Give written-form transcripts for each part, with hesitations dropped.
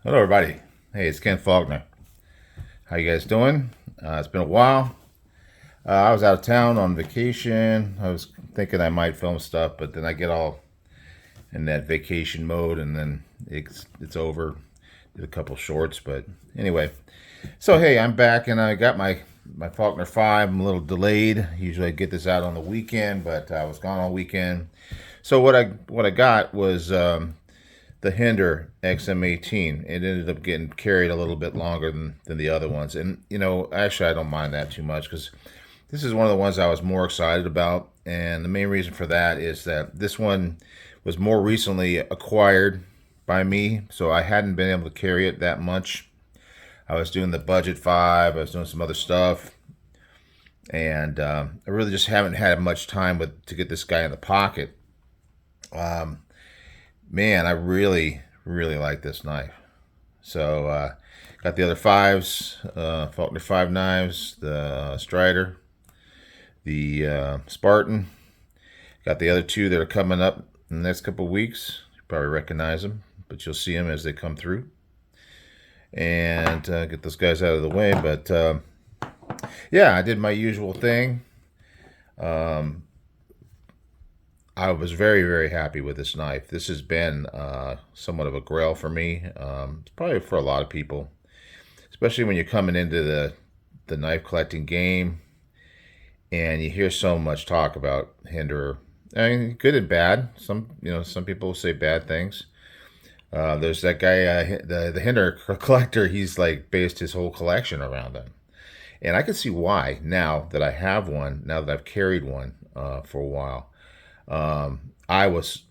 Hello, everybody. Hey, it's Ken Faulkner. How you guys doing? It's been a while. I was out of town on vacation. I was thinking I might film stuff, but then I get all in that vacation mode, and then it's over. Did a couple shorts, but anyway. So hey, I'm back, and I got my Faulkner 5. I'm a little delayed. Usually I get this out on the weekend, but I was gone all weekend. So what I got was the Hinderer XM-18. It ended up getting carried a little bit longer than the other ones. And, actually, I don't mind that too much because this is one of the ones I was more excited about. And the main reason for that is that this one was more recently acquired by me, so I hadn't been able to carry it that much. I was doing the budget 5, I was doing some other stuff, and I really just haven't had much time to get this guy in the pocket. Um, Man, I really, really like this knife. So, got the other 5s, Faulkner 5 knives, the Strider, the Spartan. Got the other 2 that are coming up in the next couple of weeks. You probably recognize them, but you'll see them as they come through. And get those guys out of the way. But yeah, I did my usual thing. Um, I was very, very happy with this knife. This has been somewhat of a grail for me. It's probably for a lot of people, especially when you're coming into the knife collecting game and you hear so much talk about Hinderer. I mean, good and bad. Some people say bad things. There's that guy, the Hinderer collector. He's like based his whole collection around them, and I can see why now that I have one. Now that I've carried one for a while. I was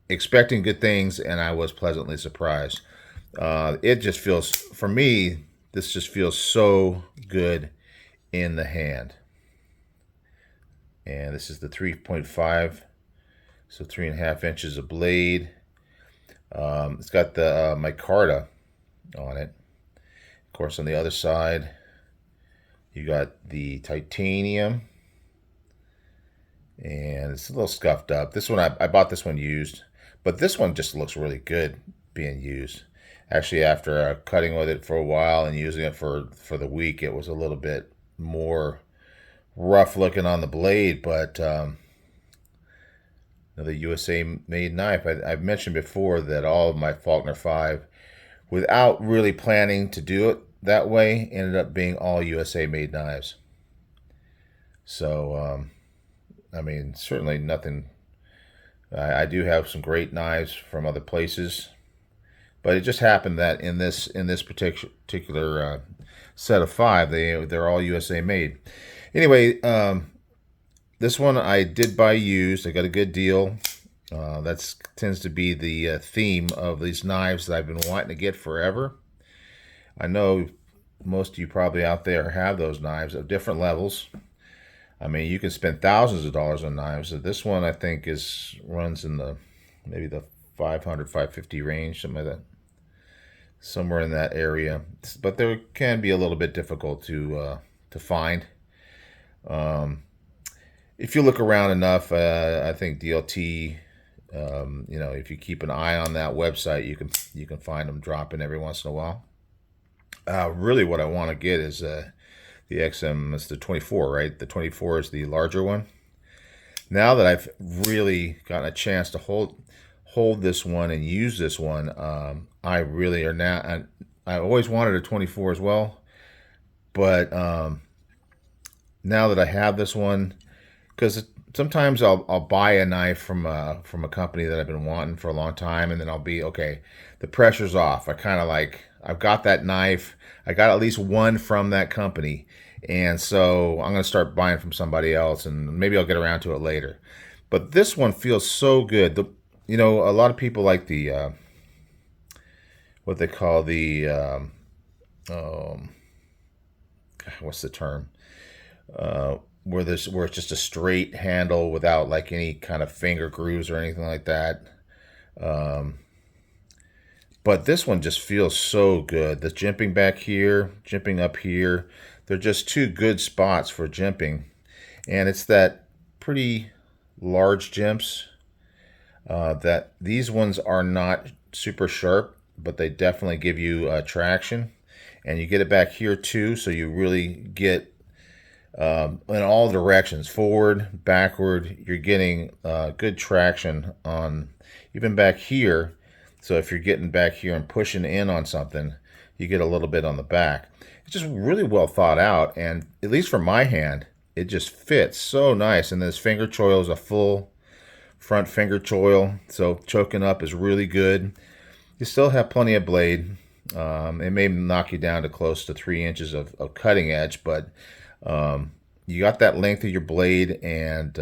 expecting good things, and I was pleasantly surprised. It just feels, for me, this just feels so good in the hand. And this is the 3.5, so 3.5 inches of blade. It's got the micarta on it. Of course, on the other side, you got the titanium. And it's a little scuffed up. This one, I bought this one used, but this one just looks really good being used. Actually, after cutting with it for a while and using it for the week, it was a little bit more rough looking on the blade, but another USA made knife. I've mentioned before that all of my Faulkner 5, without really planning to do it that way, ended up being all USA made knives. So, I mean, certainly nothing. I do have some great knives from other places, but it just happened that in this particular set of 5, they're all USA made. Anyway, this one I did buy used. I got a good deal. That tends to be the theme of these knives that I've been wanting to get forever. I know most of you probably out there have those knives of different levels. I mean, you can spend thousands of dollars on knives. So this one, I think, runs in maybe the 500, 550 range, something like that, somewhere in that area. But they can be a little bit difficult to find. If you look around enough, I think DLT. If you keep an eye on that website, you can find them dropping every once in a while. Really, what I want to get is the XM. It's the 24, right? The 24 is the larger one. Now that I've really gotten a chance to hold this one and use this one, I really are now. I always wanted a 24 as well, but now that I have this one, because sometimes I'll buy a knife from a company that I've been wanting for a long time, and then I'll be okay. The pressure's off. I kind of like, I've got that knife. I got at least one from that company, and so I'm gonna start buying from somebody else, and maybe I'll get around to it later. But this one feels so good. A lot of people like the what they call the what's the term? Where it's just a straight handle without like any kind of finger grooves or anything like that. But this one just feels so good. The jimping back here, jimping up here, they're just two good spots for jimping. And it's that pretty large jimps that these ones are not super sharp. but they definitely give you traction, and you get it back here too, so you really get in all directions, forward, backward. You're getting good traction on even back here. So if you're getting back here and pushing in on something, you get a little bit on the back. It's just really well thought out, and at least for my hand, it just fits so nice. And this finger choil is a full front finger choil, so choking up is really good. You still have plenty of blade. It may knock you down to close to 3 inches of cutting edge, but you got that length of your blade, and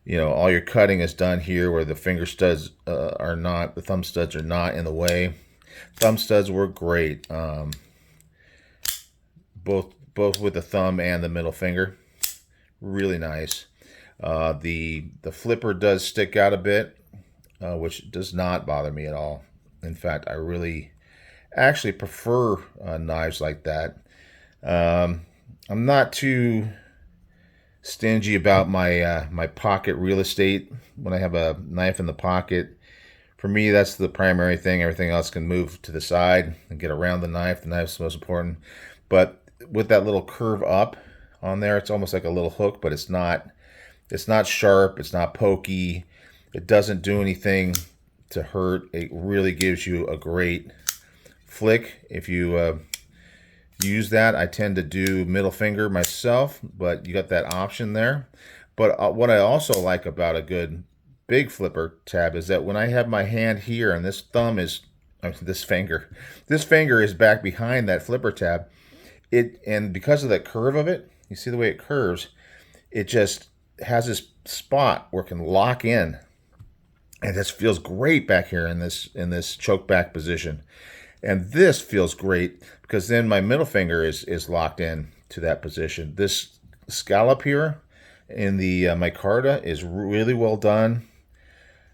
you know, all your cutting is done here where the finger studs are not, the thumb studs are not in the way. Thumb studs work great, both with the thumb and the middle finger. Really nice. The flipper does stick out a bit, which does not bother me at all. In fact, I really actually prefer knives like that. I'm not too stingy about my my pocket real estate when I have a knife in the pocket. For me, that's the primary thing. Everything else can move to the side and get around the knife. The knife's the most important. But with that little curve up on there, it's almost like a little hook, but it's not sharp, it's not pokey. It doesn't do anything to hurt. It really gives you a great flick if you use that. I tend to do middle finger myself, but you got that option there. But what I also like about a good big flipper tab is that when I have my hand here and this thumb is, this finger is back behind that flipper tab, and because of that curve of it, you see the way it curves, it just has this spot where it can lock in, and this feels great back here in this choke back position. And this feels great because then my middle finger is locked in to that position. This scallop here in the micarta is really well done.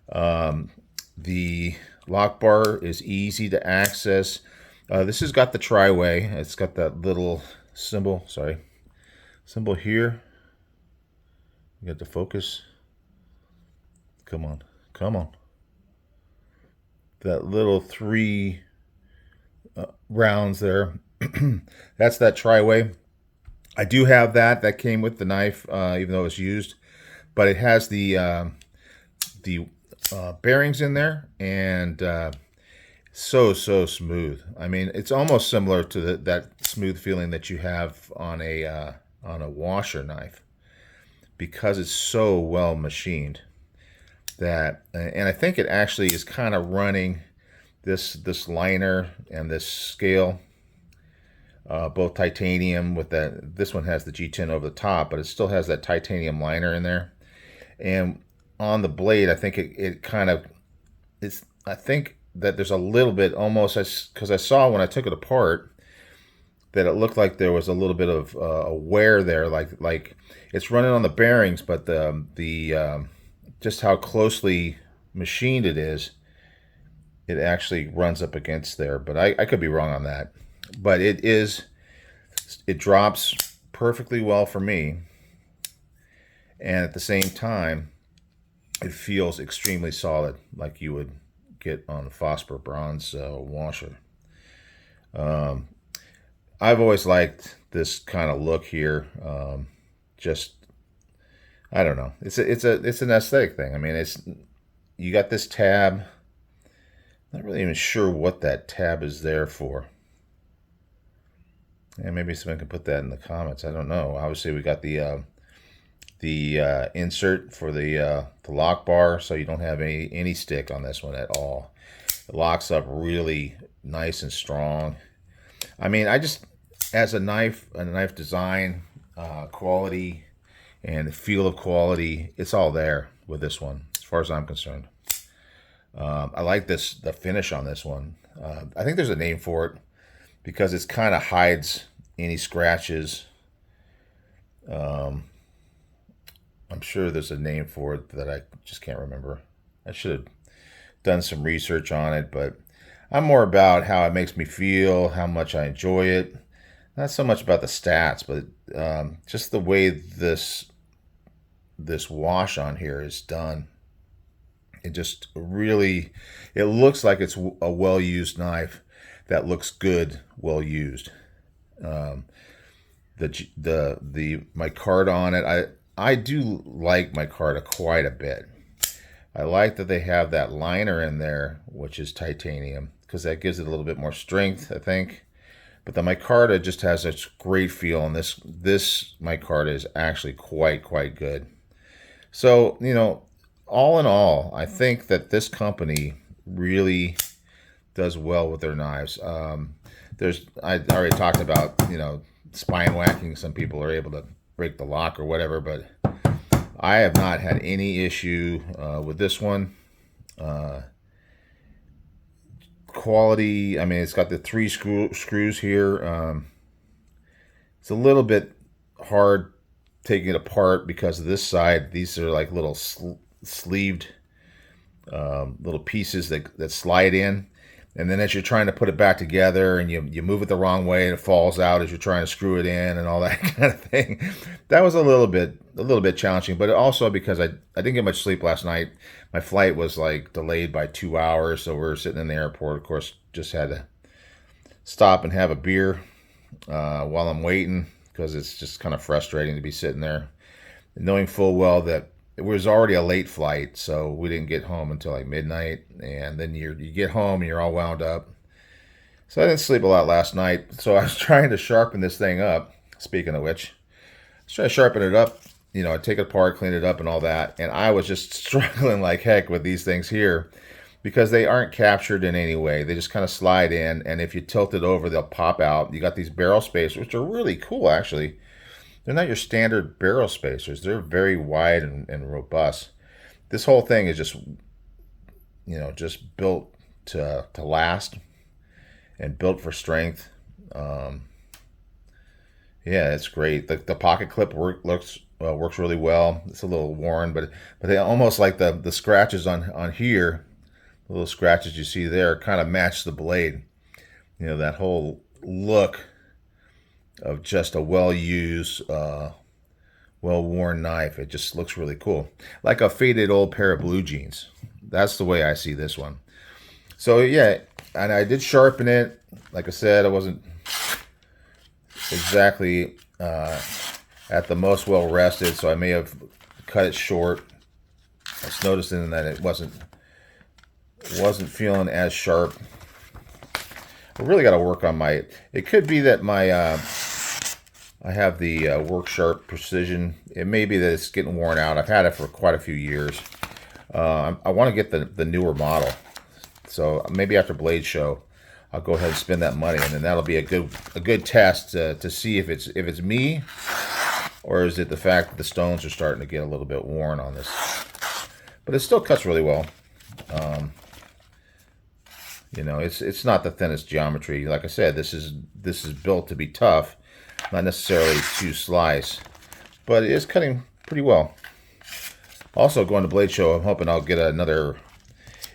The lock bar is easy to access. This has got the tri-way. It's got that little symbol here. You got the focus. Come on, come on. That little 3 rounds there. That's that tri-way. I do have that. That came with the knife, even though it's used. But it has the bearings in there, and so smooth. I mean, it's almost similar to that smooth feeling that you have on a washer knife, because it's so well machined. And I think it actually is kind of running this liner and this scale, both titanium with that. This one has the G10 over the top, but it still has that titanium liner in there. And on the blade, I think it kind of, I think that there's a little bit almost, because I saw when I took it apart that it looked like there was a little bit of a wear there, like it's running on the bearings, but the just how closely machined it is, it actually runs up against there. But I could be wrong on that. But it drops perfectly well for me, and at the same time, it feels extremely solid, like you would get on a Phosphor bronze washer. I've always liked this kind of look here. Just, I don't know. It's an aesthetic thing. I mean, you got this tab. Not really even sure what that tab is there for. Yeah, maybe someone can put that in the comments. I don't know. Obviously, we got the insert for the lock bar, so you don't have any stick on this one at all. It locks up really nice and strong. I mean, I just, as a knife design, quality, and the feel of quality, it's all there with this one, as far as I'm concerned. I like the finish on this one. I think there's a name for it because it kind of hides any scratches. I'm sure there's a name for it that I just can't remember. I should have done some research on it, but I'm more about how it makes me feel, how much I enjoy it. Not so much about the stats, but just the way this wash on here is done. It just really, it looks like it's a well-used knife that looks good, well used. Um, the micarta on it, I do like micarta quite a bit. I like that they have that liner in there, which is titanium, because that gives it a little bit more strength, I think. But the micarta just has a great feel, and this micarta is actually quite good. So, you know, all in all, I think that this company really does well with their knives. I already talked about, you know, spine whacking. Some people are able to break the lock or whatever, but I have not had any issue with this one. Quality, I mean, it's got the three screws here. It's a little bit hard taking it apart because of this side. These are like little sleeved little pieces that slide in. And then as you're trying to put it back together and you move it the wrong way and it falls out as you're trying to screw it in and all that kind of thing. That was a little bit challenging, but also because I didn't get much sleep last night. My flight was like delayed by 2 hours, so we were sitting in the airport. Of course, just had to stop and have a beer while I'm waiting, because it's just kind of frustrating to be sitting there knowing full well that it was already a late flight, so we didn't get home until like midnight, and then you get home and you're all wound up. So I didn't sleep a lot last night, so I was trying to sharpen this thing up. Speaking of which, I was trying to sharpen it up, you know, take it apart, clean it up and all that, and I was just struggling like heck with these things here because they aren't captured in any way. They just kind of slide in, and if you tilt it over, they'll pop out. You got these barrel spacers, which are really cool, actually. They're not your standard barrel spacers. They're very wide and robust. This whole thing is just, you know, just built to last and built for strength. Yeah, it's great. The pocket clip works really well. It's a little worn, but they almost like the scratches on here, the little scratches you see there, kind of match the blade. You know, that whole look of just a well-used, well-worn knife. It just looks really cool. Like a faded old pair of blue jeans. That's the way I see this one. So yeah, and I did sharpen it. Like I said, I wasn't exactly at the most well rested, so I may have cut it short. I was noticing that it wasn't feeling as sharp. I really got to work on my. It could be that my I have the Work Sharp Precision. It may be that it's getting worn out. I've had it for quite a few years. I want to get the newer model. So maybe after Blade Show, I'll go ahead and spend that money, and then that'll be a good test to see if it's me, or is it the fact that the stones are starting to get a little bit worn on this. But it still cuts really well. You know, it's not the thinnest geometry. Like I said, this is built to be tough. Not necessarily to slice, but it is cutting pretty well. Also, going to Blade Show, I'm hoping I'll get another.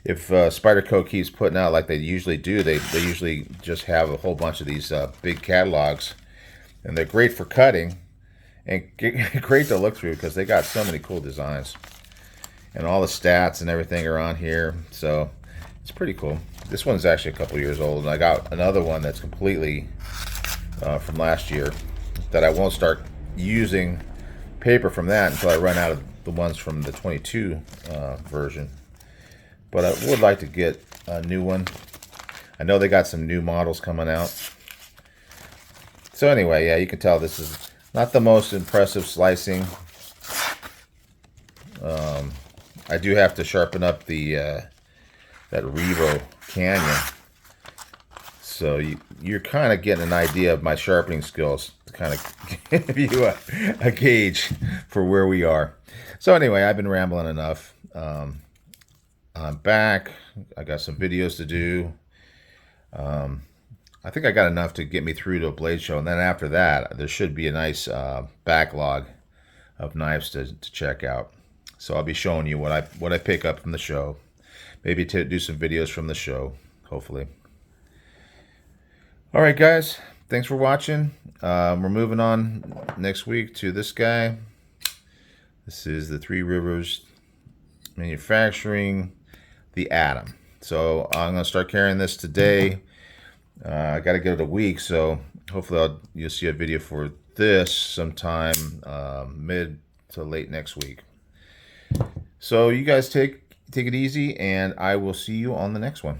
If Spyderco keeps putting out like they usually do, they usually just have a whole bunch of these big catalogs, and they're great for cutting and great to look through because they got so many cool designs, and all the stats and everything are on here, so it's pretty cool. This one's actually a couple years old, and I got another one that's completely from last year that I won't start using paper from that until I run out of the ones from the 22 version. But I would like to get a new one. I know they got some new models coming out. So anyway, yeah, you can tell this is not the most impressive slicing. I do have to sharpen up the that Revo Canyon. So you're kind of getting an idea of my sharpening skills to kind of give you a gauge for where we are. So anyway, I've been rambling enough. I'm back. I got some videos to do. I think I got enough to get me through to a Blade Show, and then after that, there should be a nice backlog of knives to check out. So I'll be showing you what I pick up from the show. Maybe to do some videos from the show, hopefully. All right, guys. Thanks for watching. We're moving on next week to this guy. This is the Three Rivers Manufacturing the Atom. So I'm going to start carrying this today. I got to give it a week, so hopefully you'll see a video for this sometime mid to late next week. So you guys take it easy, and I will see you on the next one.